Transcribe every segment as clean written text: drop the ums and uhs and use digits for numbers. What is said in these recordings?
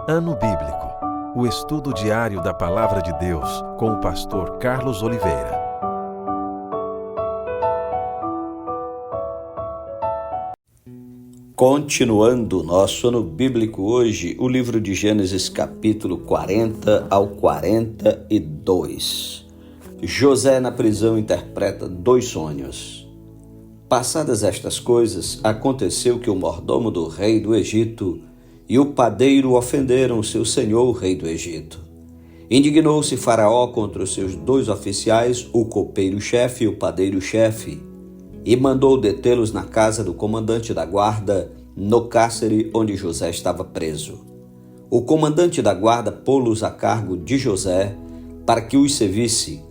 Ano Bíblico, o estudo diário da Palavra de Deus com o pastor Carlos Oliveira. Continuando nosso ano bíblico hoje, o livro de Gênesis capítulo 40 ao 42. José na prisão interpreta 2 sonhos. Passadas estas coisas, aconteceu que o mordomo do rei do Egito e o padeiro ofenderam seu senhor, o rei do Egito. Indignou-se Faraó contra os seus 2 oficiais, o copeiro-chefe e o padeiro-chefe, e mandou detê-los na casa do comandante da guarda, no cárcere onde José estava preso. O comandante da guarda pô-los a cargo de José para que os servisse,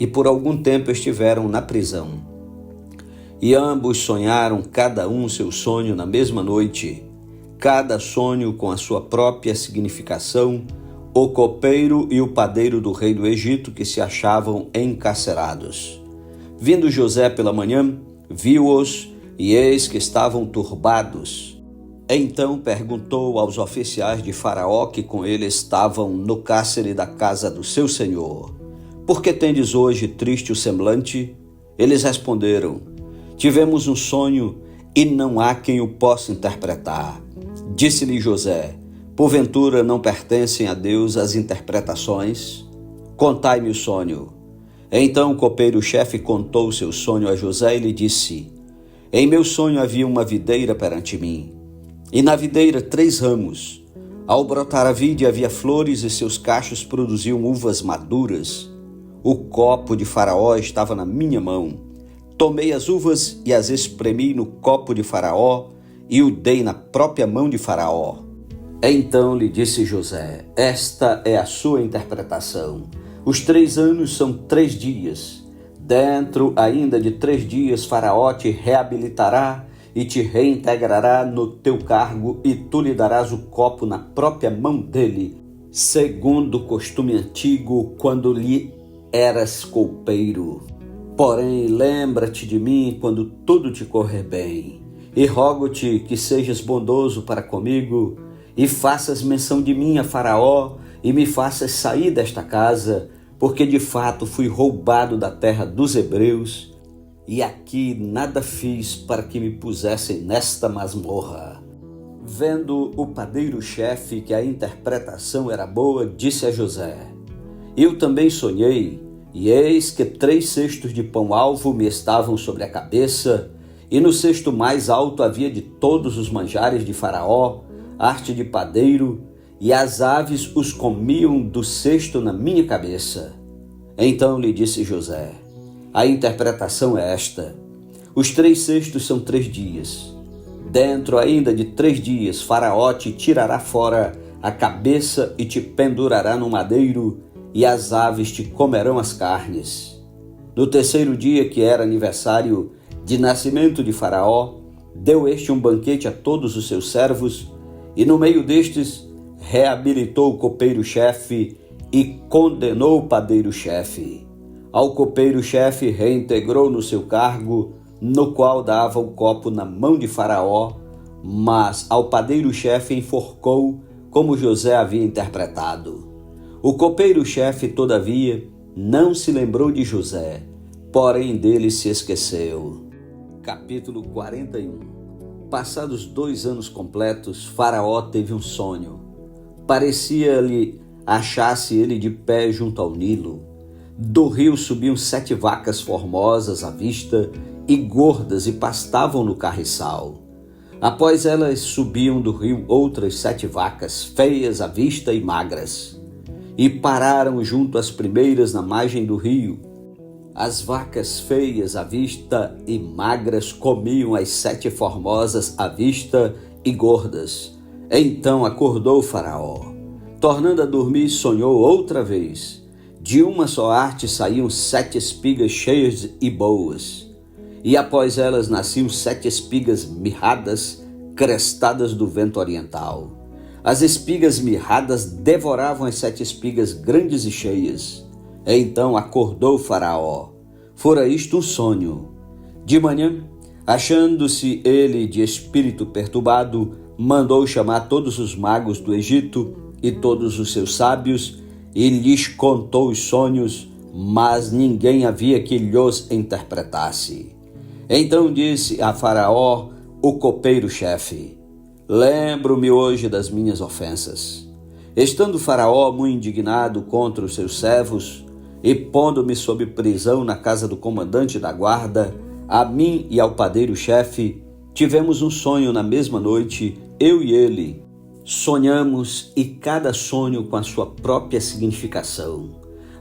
e por algum tempo estiveram na prisão. E ambos sonharam cada um seu sonho na mesma noite, cada sonho com a sua própria significação, o copeiro e o padeiro do rei do Egito que se achavam encarcerados. Vindo José pela manhã, viu-os e eis que estavam turbados. Então perguntou aos oficiais de Faraó que com ele estavam no cárcere da casa do seu senhor: por que tendes hoje triste o semblante? Eles responderam: tivemos um sonho e não há quem o possa interpretar. Disse-lhe José: porventura não pertencem a Deus as interpretações? Contai-me o sonho. Então o copeiro-chefe contou o seu sonho a José e lhe disse: em meu sonho havia uma videira perante mim, e na videira 3 ramos. Ao brotar a vide havia flores e seus cachos produziam uvas maduras. O copo de Faraó estava na minha mão. Tomei as uvas e as espremi no copo de Faraó e o dei na própria mão de Faraó. Então lhe disse José: esta é a sua interpretação. Os 3 anos são 3 dias. Dentro ainda de 3 dias Faraó te reabilitará e te reintegrará no teu cargo, e tu lhe darás o copo na própria mão dele, segundo o costume antigo, quando lhe eras copeiro. Porém, lembra-te de mim quando tudo te correr bem, e rogo-te que sejas bondoso para comigo, e faças menção de mim a Faraó, e me faças sair desta casa, porque de fato fui roubado da terra dos hebreus, e aqui nada fiz para que me pusessem nesta masmorra. Vendo o padeiro-chefe que a interpretação era boa, disse a José: eu também sonhei, e eis que 3 cestos de pão-alvo me estavam sobre a cabeça, e no cesto mais alto havia de todos os manjares de Faraó, arte de padeiro, e as aves os comiam do cesto na minha cabeça. Então lhe disse José: a interpretação é esta: os 3 cestos são 3 dias. Dentro ainda de 3 dias Faraó te tirará fora a cabeça e te pendurará no madeiro, e as aves te comerão as carnes. No 3º dia, que era aniversário de nascimento de Faraó, deu este um banquete a todos os seus servos, e no meio destes reabilitou o copeiro-chefe e condenou o padeiro-chefe. Ao copeiro-chefe reintegrou no seu cargo, no qual dava o copo na mão de Faraó, mas ao padeiro-chefe enforcou, como José havia interpretado. O copeiro-chefe, todavia, não se lembrou de José, porém dele se esqueceu. Capítulo 41. Passados 2 anos completos, Faraó teve um sonho. Parecia-lhe achasse ele de pé junto ao Nilo. Do rio subiam 7 vacas formosas à vista e gordas, e pastavam no carriçal. Após elas subiam do rio outras 7 vacas, feias à vista e magras, e pararam junto às primeiras na margem do rio. As vacas feias à vista e magras comiam as 7 formosas à vista e gordas. Então acordou Faraó. Tornando a dormir, sonhou outra vez. De uma só arte saíam 7 espigas cheias e boas, e após elas nasciam 7 espigas mirradas, crestadas do vento oriental. As espigas mirradas devoravam as 7 espigas grandes e cheias. Então acordou Faraó. Fora isto um sonho. De manhã, achando-se ele de espírito perturbado, mandou chamar todos os magos do Egito e todos os seus sábios, e lhes contou os sonhos, mas ninguém havia que lhos interpretasse. Então disse a Faraó, o copeiro-chefe: lembro-me hoje das minhas ofensas. Estando Faraó muito indignado contra os seus servos, e pondo-me sob prisão na casa do comandante da guarda, a mim e ao padeiro-chefe, tivemos um sonho na mesma noite, eu e ele. Sonhamos, e cada sonho com a sua própria significação.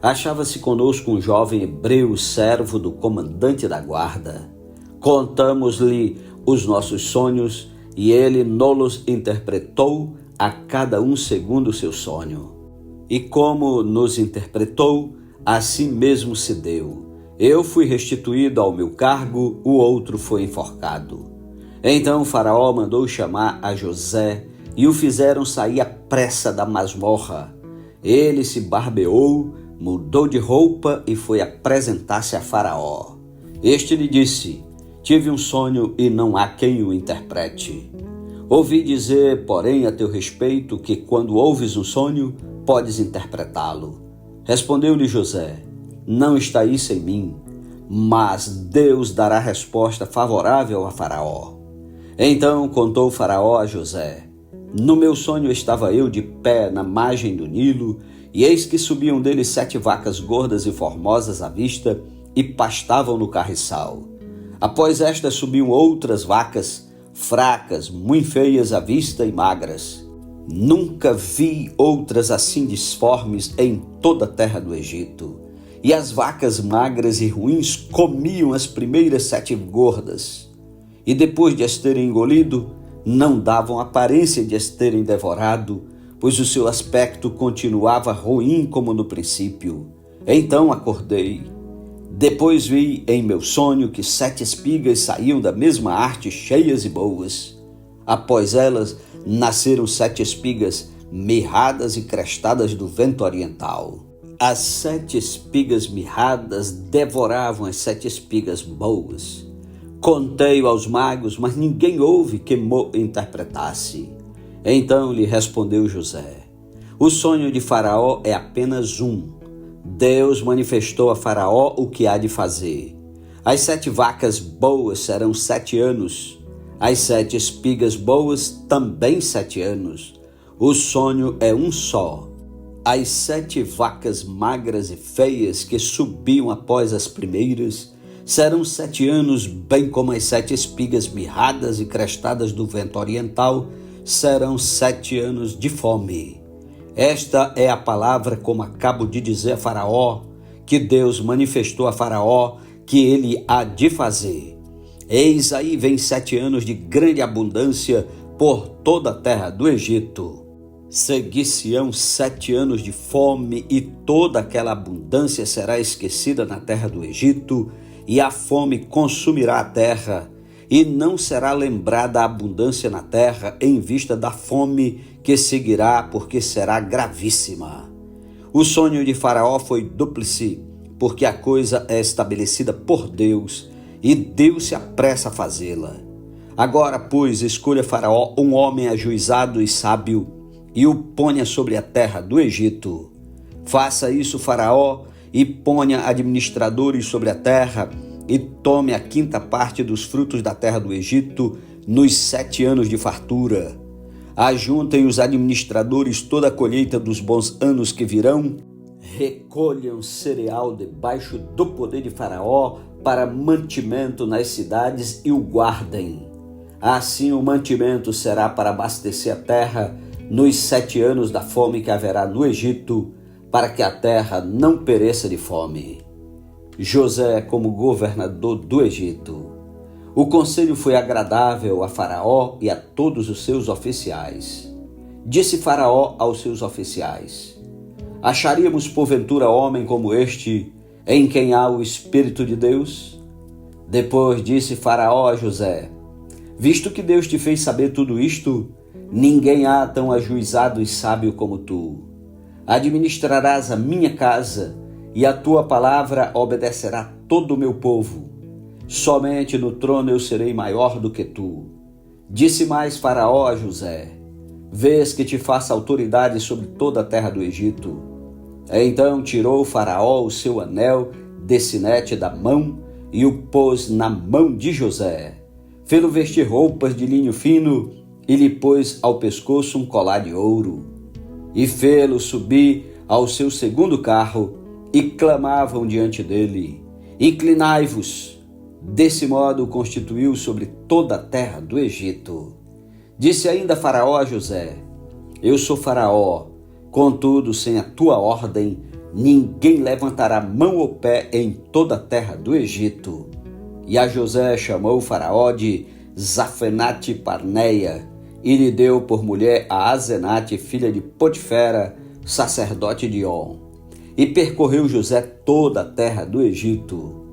Achava-se conosco um jovem hebreu, servo do comandante da guarda. Contamos-lhe os nossos sonhos, e ele nos interpretou, a cada um segundo o seu sonho. E como nos interpretou, assim mesmo se deu. Eu fui restituído ao meu cargo, o outro foi enforcado. Então Faraó mandou chamar a José, e o fizeram sair à pressa da masmorra. Ele se barbeou, mudou de roupa e foi apresentar-se a Faraó. Este lhe disse: tive um sonho e não há quem o interprete. Ouvi dizer, porém, a teu respeito, que quando ouves um sonho, podes interpretá-lo. Respondeu-lhe José: não está isso em mim, mas Deus dará resposta favorável a Faraó. Então contou Faraó a José: no meu sonho estava eu de pé na margem do Nilo, e eis que subiam dele 7 vacas gordas e formosas à vista, e pastavam no carriçal. Após estas subiam outras vacas, fracas, muito feias à vista e magras. Nunca vi outras assim disformes em toda a terra do Egito. E as vacas magras e ruins comiam as primeiras 7 gordas. E depois de as terem engolido, não davam aparência de as terem devorado, pois o seu aspecto continuava ruim como no princípio. Então acordei. Depois vi em meu sonho que 7 espigas saíam da mesma arte, cheias e boas. Após elas, nasceram 7 espigas mirradas e crestadas do vento oriental. As 7 espigas mirradas devoravam as 7 espigas boas. Contei-o aos magos, mas ninguém houve que mo interpretasse. Então lhe respondeu José: o sonho de Faraó é apenas um. Deus manifestou a Faraó o que há de fazer. As 7 vacas boas serão 7 anos. As 7 espigas boas também 7 anos. O sonho é um só. As 7 vacas magras e feias que subiam após as primeiras serão 7 anos, bem como as 7 espigas mirradas e crestadas do vento oriental serão 7 anos de fome. Esta é a palavra, como acabo de dizer a Faraó, que Deus manifestou a Faraó que ele há de fazer. Eis aí vem 7 anos de grande abundância por toda a terra do Egito. Seguir-se-ão 7 anos de fome, e toda aquela abundância será esquecida na terra do Egito, e a fome consumirá a terra, e não será lembrada a abundância na terra em vista da fome que seguirá, porque será gravíssima. O sonho de Faraó foi dúplice, porque a coisa é estabelecida por Deus, e Deus se apressa a fazê-la. Agora, pois, escolha Faraó um homem ajuizado e sábio, e o ponha sobre a terra do Egito. Faça isso, Faraó, e ponha administradores sobre a terra, e tome a 5ª parte dos frutos da terra do Egito nos 7 anos de fartura. Ajuntem os administradores toda a colheita dos bons anos que virão. Recolham cereal debaixo do poder de Faraó para mantimento nas cidades e o guardem. Assim o mantimento será para abastecer a terra nos 7 anos da fome que haverá no Egito, para que a terra não pereça de fome. José como governador do Egito. O conselho foi agradável a Faraó e a todos os seus oficiais. Disse Faraó aos seus oficiais: acharíamos porventura homem como este, em quem há o Espírito de Deus? Depois disse Faraó a José: visto que Deus te fez saber tudo isto, ninguém há tão ajuizado e sábio como tu. Administrarás a minha casa, e a tua palavra obedecerá todo o meu povo. Somente no trono eu serei maior do que tu. Disse mais Faraó a José: vês que te faça autoridade sobre toda a terra do Egito. Então tirou o Faraó o seu anel de sinete da mão e o pôs na mão de José. Fê-lo vestir roupas de linho fino e lhe pôs ao pescoço um colar de ouro. E fê-lo subir ao seu segundo carro e clamavam diante dele: Inclinai-vos! Desse modo o constituiu sobre toda a terra do Egito. Disse ainda Faraó a José: Eu sou Faraó, contudo, sem a tua ordem, ninguém levantará mão ou pé em toda a terra do Egito. E a José chamou Faraó de Zafenate-Parneia e lhe deu por mulher a Asenate, filha de Potifera, sacerdote de On. E percorreu José toda a terra do Egito.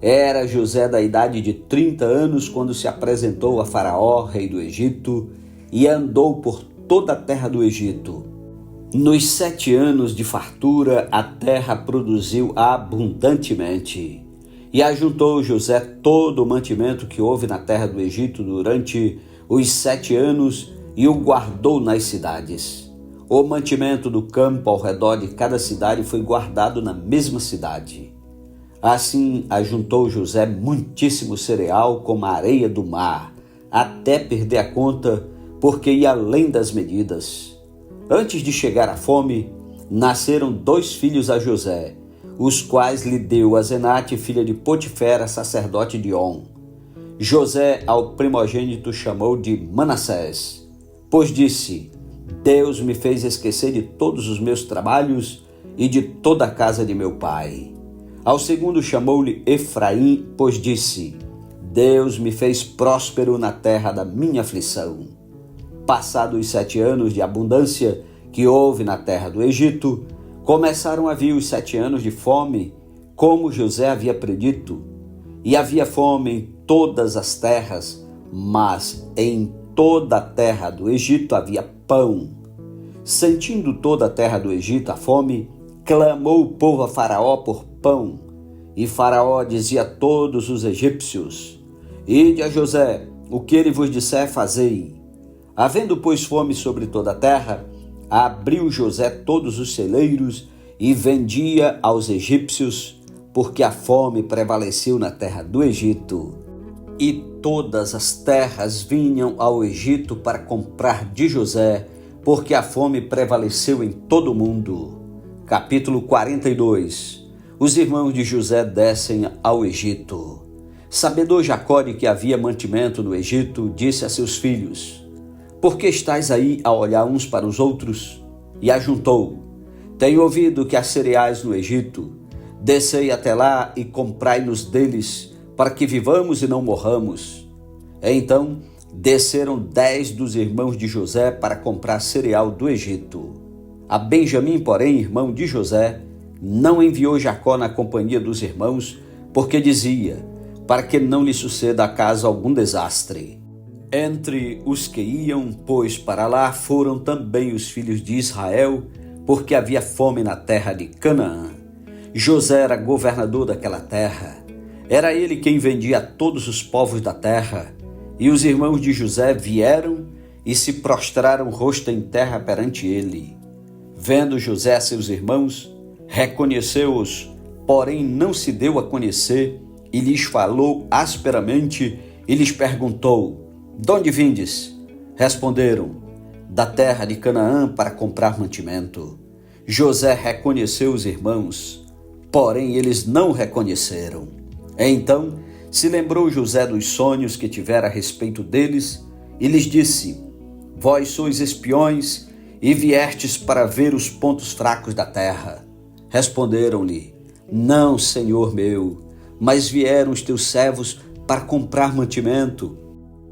Era José da idade de 30 anos quando se apresentou a Faraó, rei do Egito, e andou por toda a terra do Egito. Nos 7 anos de fartura, a terra produziu abundantemente. E ajuntou José todo o mantimento que houve na terra do Egito durante os 7 anos e o guardou nas cidades. O mantimento do campo ao redor de cada cidade foi guardado na mesma cidade. Assim ajuntou José muitíssimo cereal como a areia do mar, até perder a conta, porque ia além das medidas. Antes de chegar à fome, nasceram 2 filhos a José, os quais lhe deu Asenate, filha de Potifera, sacerdote de On. José ao primogênito chamou de Manassés, pois disse: Deus me fez esquecer de todos os meus trabalhos e de toda a casa de meu pai. Ao segundo chamou-lhe Efraim, pois disse: Deus me fez próspero na terra da minha aflição. Passados os 7 anos de abundância que houve na terra do Egito, começaram a vir os 7 anos de fome, como José havia predito. E havia fome em todas as terras, mas em toda a terra do Egito havia pão. Sentindo toda a terra do Egito a fome, clamou o povo a Faraó por pão. E Faraó dizia a todos os egípcios: Ide a José, o que ele vos disser, fazei. Havendo, pois, fome sobre toda a terra, abriu José todos os celeiros e vendia aos egípcios, porque a fome prevaleceu na terra do Egito. E todas as terras vinham ao Egito para comprar de José, porque a fome prevaleceu em todo o mundo. Capítulo 42. Os irmãos de José descem ao Egito. Sabedor Jacó de que havia mantimento no Egito, disse a seus filhos: Por que estáis aí a olhar uns para os outros? E ajuntou: Tenho ouvido que há cereais no Egito. Descei até lá e comprai-nos deles, para que vivamos e não morramos. Então desceram 10 dos irmãos de José para comprar cereal do Egito. A Benjamim, porém, irmão de José, não enviou Jacó na companhia dos irmãos, porque dizia: para que não lhe suceda acaso algum desastre. Entre os que iam, pois, para lá, foram também os filhos de Israel, porque havia fome na terra de Canaã. José era governador daquela terra. Era ele quem vendia a todos os povos da terra. E os irmãos de José vieram e se prostraram rosto em terra perante ele. Vendo José seus irmãos, reconheceu-os, porém não se deu a conhecer, e lhes falou asperamente e lhes perguntou: De onde vindes? Responderam: Da terra de Canaã, para comprar mantimento. José reconheceu os irmãos, porém eles não reconheceram. Então se lembrou José dos sonhos que tivera a respeito deles e lhes disse: Vós sois espiões e viestes para ver os pontos fracos da terra. Responderam-lhe: Não, senhor meu, mas vieram os teus servos para comprar mantimento.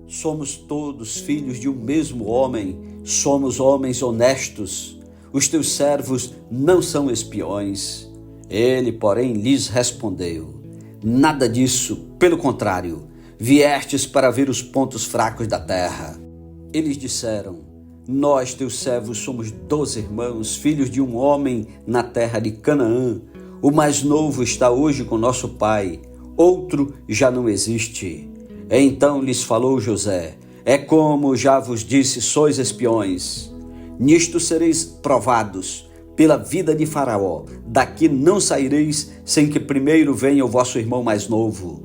Somos todos filhos de um mesmo homem, somos homens honestos. Os teus servos não são espiões. Ele, porém, lhes respondeu: Nada disso, pelo contrário, viestes para ver os pontos fracos da terra. Eles disseram: Nós, teus servos, somos 12 irmãos, filhos de um homem na terra de Canaã. O mais novo está hoje com nosso pai, outro já não existe. Então lhes falou José: É como já vos disse, sois espiões. Nisto sereis provados pela vida de Faraó. Daqui não saireis sem que primeiro venha o vosso irmão mais novo.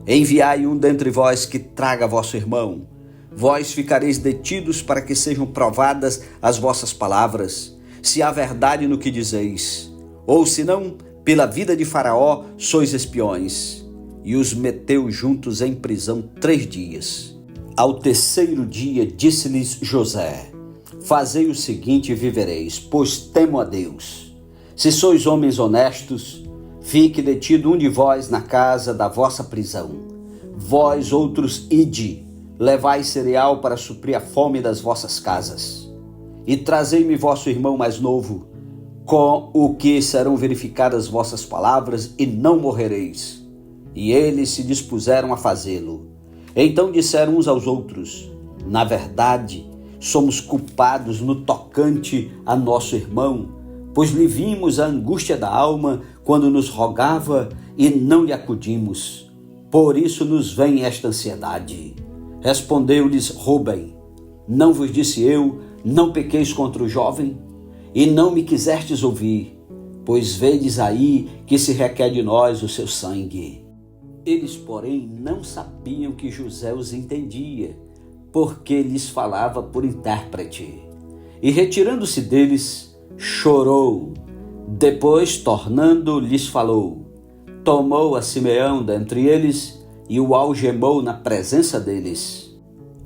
Enviai um dentre vós que traga vosso irmão. Vós ficareis detidos para que sejam provadas as vossas palavras, se há verdade no que dizeis. Ou se não, pela vida de Faraó sois espiões. E os meteu juntos em prisão 3 dias. Ao terceiro dia disse-lhes José: fazei o seguinte e vivereis, pois temo a Deus. Se sois homens honestos, fique detido um de vós na casa da vossa prisão. Vós outros ide, levai cereal para suprir a fome das vossas casas. E trazei-me vosso irmão mais novo, com o que serão verificadas vossas palavras, e não morrereis. E eles se dispuseram a fazê-lo. Então disseram uns aos outros: na verdade, somos culpados no tocante a nosso irmão, pois lhe vimos a angústia da alma quando nos rogava e não lhe acudimos. Por isso nos vem esta ansiedade. Respondeu-lhes Rúben: não vos disse eu, não pequeis contra o jovem? E não me quisestes ouvir, pois vedes aí que se requer de nós o seu sangue. Eles, porém, não sabiam que José os entendia, porque lhes falava por intérprete. E retirando-se deles, chorou. Depois, tornando, lhes falou. Tomou a Simeão dentre eles e o algemou na presença deles.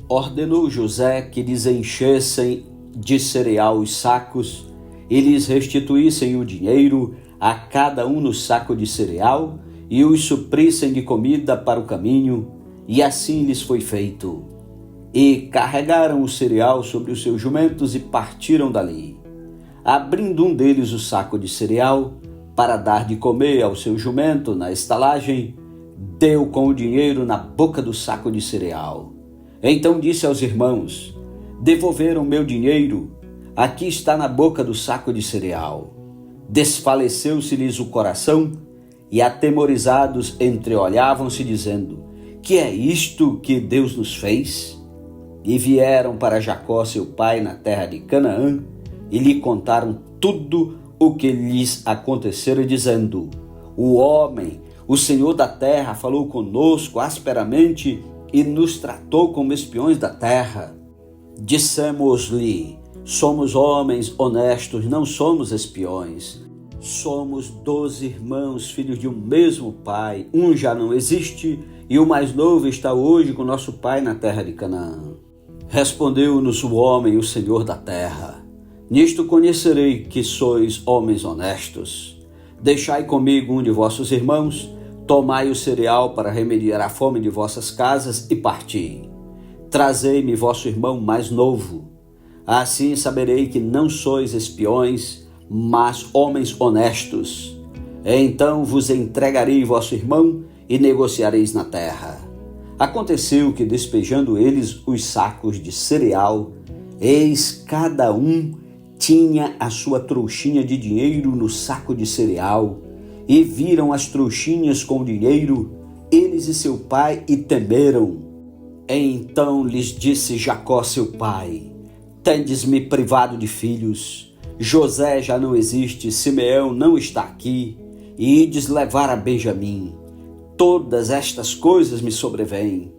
Ordenou José que lhes enchessem de cereal os sacos e lhes restituíssem o dinheiro, a cada um no saco de cereal, e os suprissem de comida para o caminho, e assim lhes foi feito. E carregaram o cereal sobre os seus jumentos e partiram dali. Abrindo um deles o saco de cereal, para dar de comer ao seu jumento na estalagem, deu com o dinheiro na boca do saco de cereal. Então disse aos irmãos: devolveram meu dinheiro, aqui está na boca do saco de cereal. Desfaleceu-se-lhes o coração, e atemorizados entreolhavam-se, dizendo: que é isto que Deus nos fez? E vieram para Jacó seu pai na terra de Canaã, e lhe contaram tudo o que lhes acontecera, dizendo: o homem, o Senhor da terra, falou conosco asperamente e nos tratou como espiões da terra. Dissemos-lhe: somos homens honestos, não somos espiões. Somos 12 irmãos, filhos de um mesmo pai. Um já não existe e o mais novo está hoje com nosso pai na terra de Canaã. Respondeu-nos o homem, o Senhor da terra: nisto conhecerei que sois homens honestos. Deixai comigo um de vossos irmãos, tomai o cereal para remediar a fome de vossas casas e parti. Trazei-me vosso irmão mais novo. Assim saberei que não sois espiões, mas homens honestos. Então vos entregarei vosso irmão e negociareis na terra. Aconteceu que, despejando eles os sacos de cereal, eis cada um tinha a sua trouxinha de dinheiro no saco de cereal, e viram as trouxinhas com o dinheiro, eles e seu pai, e temeram. Então lhes disse Jacó seu pai: tendes-me privado de filhos. José já não existe, Simeão não está aqui, e ides levar a Benjamim. Todas estas coisas me sobrevêm.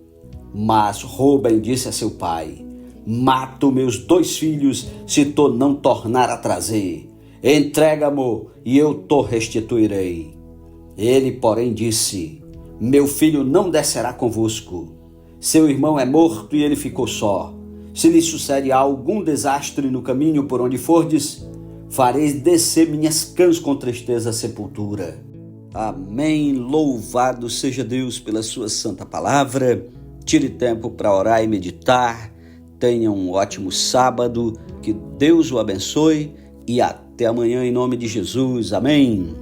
Mas Rúben disse a seu pai: mato meus 2 filhos se tu não tornar a trazer. Entrega-mo e eu te restituirei. Ele, porém, disse: meu filho não descerá convosco. Seu irmão é morto e ele ficou só. Se lhe sucede algum desastre no caminho por onde fordes, fareis descer minhas cãs com tristeza à sepultura. Amém. Louvado seja Deus pela sua santa palavra. Tire tempo para orar e meditar. Tenha um ótimo sábado. Que Deus o abençoe e até amanhã em nome de Jesus. Amém.